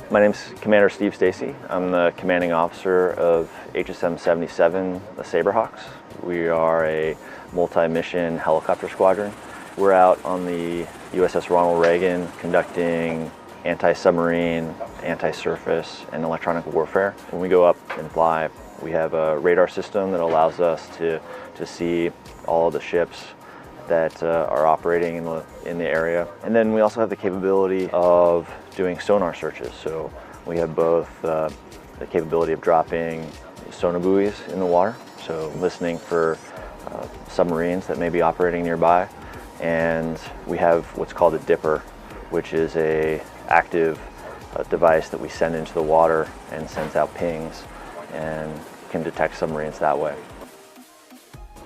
My name's Commander Steve Stacy. I'm the commanding officer of HSM 77, the Saberhawks. We are a multi-mission helicopter squadron. We're out on the USS Ronald Reagan conducting anti-submarine, anti-surface, and electronic warfare. When we go up and fly, we have a radar system that allows us to see all of the ships that are operating in the area. And then we also have the capability of doing sonar searches. So we have both the capability of dropping sonar buoys in the water, so listening for submarines that may be operating nearby. And we have what's called a dipper, which is a active device that we send into the water and sends out pings and can detect submarines that way.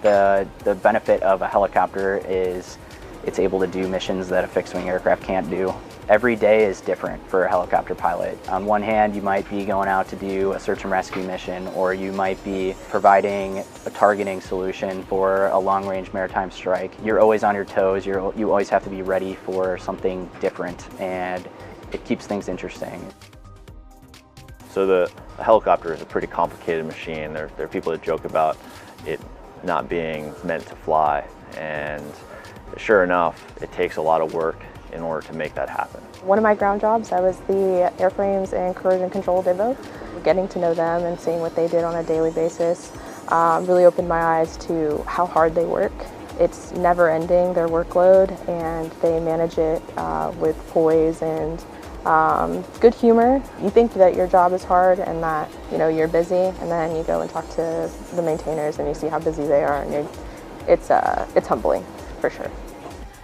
The benefit of a helicopter is it's able to do missions that a fixed-wing aircraft can't do. Every day is different for a helicopter pilot. On one hand, you might be going out to do a search and rescue mission, or you might be providing a targeting solution for a long-range maritime strike. You're always on your toes. You always have to be ready for something different, and it keeps things interesting. So the helicopter is a pretty complicated machine. There are people that joke about it not being meant to fly, and sure enough, it takes a lot of work in order to make that happen. One of my ground jobs, I was the airframes and corrosion control dibbo. Getting to know them and seeing what they did on a daily basis really opened my eyes to how hard they work. It's never ending, their workload, and they manage it with poise and good humor. You think that your job is hard and that you're busy, and then you go and talk to the maintainers and you see how busy they are, and it's humbling for sure.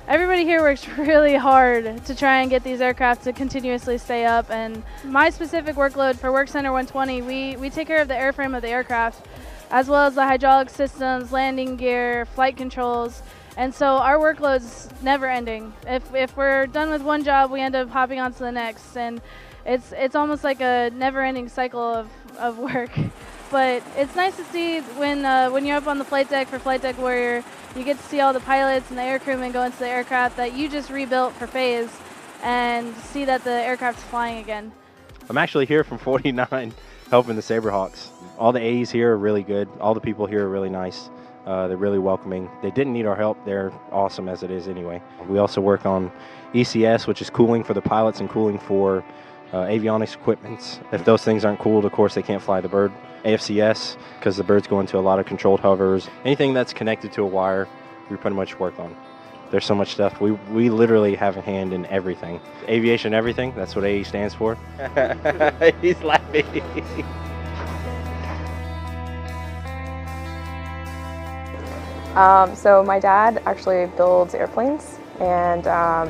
Everybody here works really hard to try and get these aircraft to continuously stay up, and my specific workload for Work Center 120, we take care of the airframe of the aircraft as well as the hydraulic systems, landing gear, flight controls. And so our workload's never ending. If we're done with one job, we end up hopping on to the next, and it's almost like a never-ending cycle of work. But it's nice to see when you're up on the flight deck for Flight Deck Warrior, you get to see all the pilots and the aircrewmen go into the aircraft that you just rebuilt for phase and see that the aircraft's flying again. I'm actually here from 49 helping the Saberhawks. All the A's here are really good. All the people here are really nice. They're really welcoming. They didn't need our help. They're awesome as it is anyway. We also work on ECS, which is cooling for the pilots and cooling for avionics equipment. If those things aren't cooled, of course, they can't fly the bird. AFCS, because the birds go into a lot of controlled hovers. Anything that's connected to a wire, we pretty much work on. There's so much stuff. We literally have a hand in everything. Aviation everything, that's what AE stands for. He's laughing. So my dad actually builds airplanes, and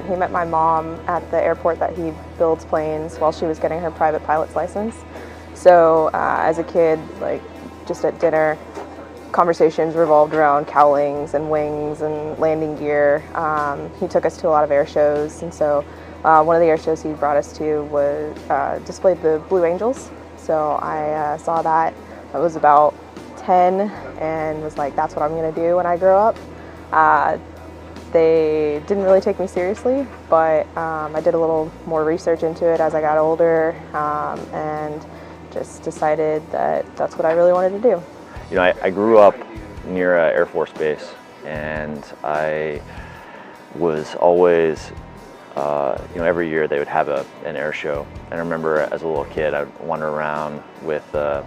he met my mom at the airport that he builds planes while she was getting her private pilot's license. So as a kid, just at dinner, conversations revolved around cowlings and wings and landing gear. He took us to a lot of air shows, and so one of the air shows he brought us to was displayed the Blue Angels. So I saw that. I was about 10 and was like, that's what I'm going to do when I grow up. They didn't really take me seriously, but I did a little more research into it as I got older, and just decided that that's what I really wanted to do. I grew up near Air Force Base, and I was always, every year they would have an air show. And I remember as a little kid, I'd wander around with the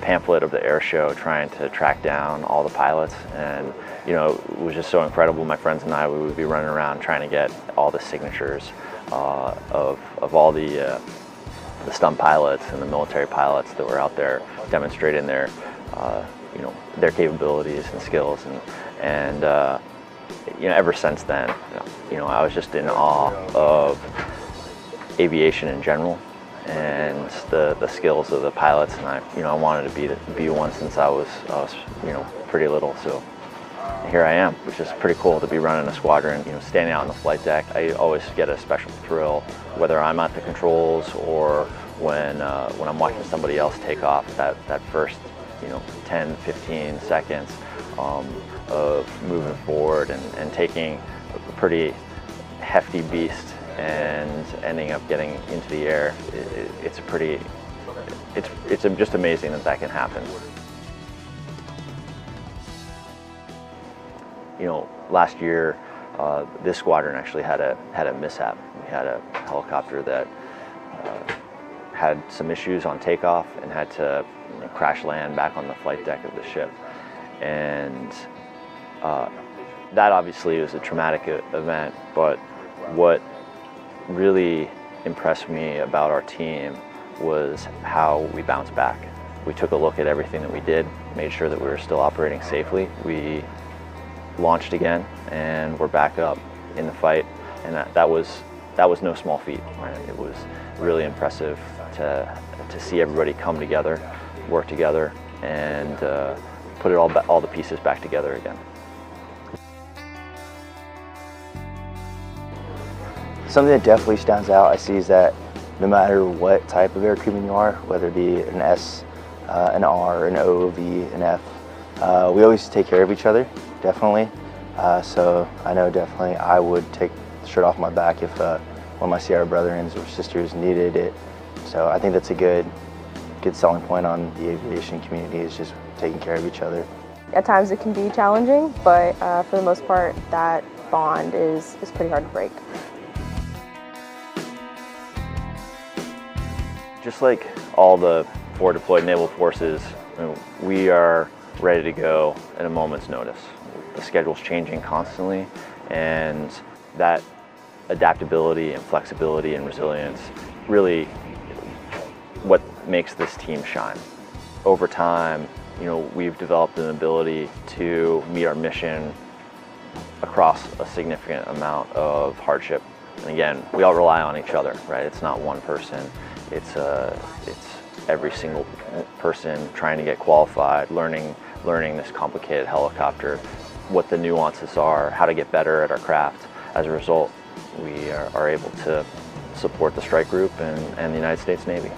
pamphlet of the air show trying to track down all the pilots, and it was just so incredible. My friends and I, we would be running around trying to get all the signatures of all the stunt pilots and the military pilots that were out there demonstrating their capabilities and skills, and ever since then, I was just in awe of aviation in general and the skills of the pilots, and I wanted to be one since I was pretty little. So here I am, which is pretty cool to be running a squadron. Standing out on the flight deck, I always get a special thrill, whether I'm at the controls or when I'm watching somebody else take off. That first 10, 15 seconds of moving forward and taking a pretty hefty beast and ending up getting into the air, it's just amazing that that can happen. You know, last year, this squadron actually had a mishap. We had a helicopter that had some issues on takeoff and had to crash land back on the flight deck of the ship. And that obviously was a traumatic event, but what really impressed me about our team was how we bounced back. We took a look at everything that we did, made sure that we were still operating safely. We launched again, and we're back up in the fight, and that was no small feat. Right? It was really impressive to see everybody come together, work together, and put all the pieces back together again. Something that definitely stands out I see is that no matter what type of aircrewman you are, whether it be an S, an R, an O, V, an F, we always take care of each other, definitely. So I know definitely I would take the shirt off my back if one of my Sierra brothers or sisters needed it. So I think that's a good selling point on the aviation community, is just taking care of each other. At times it can be challenging, but for the most part that bond is pretty hard to break. Just like all the forward deployed naval forces, we are ready to go at a moment's notice. The schedule's changing constantly, and that adaptability and flexibility and resilience really what makes this team shine. Over time, we've developed an ability to meet our mission across a significant amount of hardship. And again, we all rely on each other, right? It's not one person. It's every single person trying to get qualified, learning this complicated helicopter, what the nuances are, how to get better at our craft. As a result, we are able to support the strike group and the United States Navy.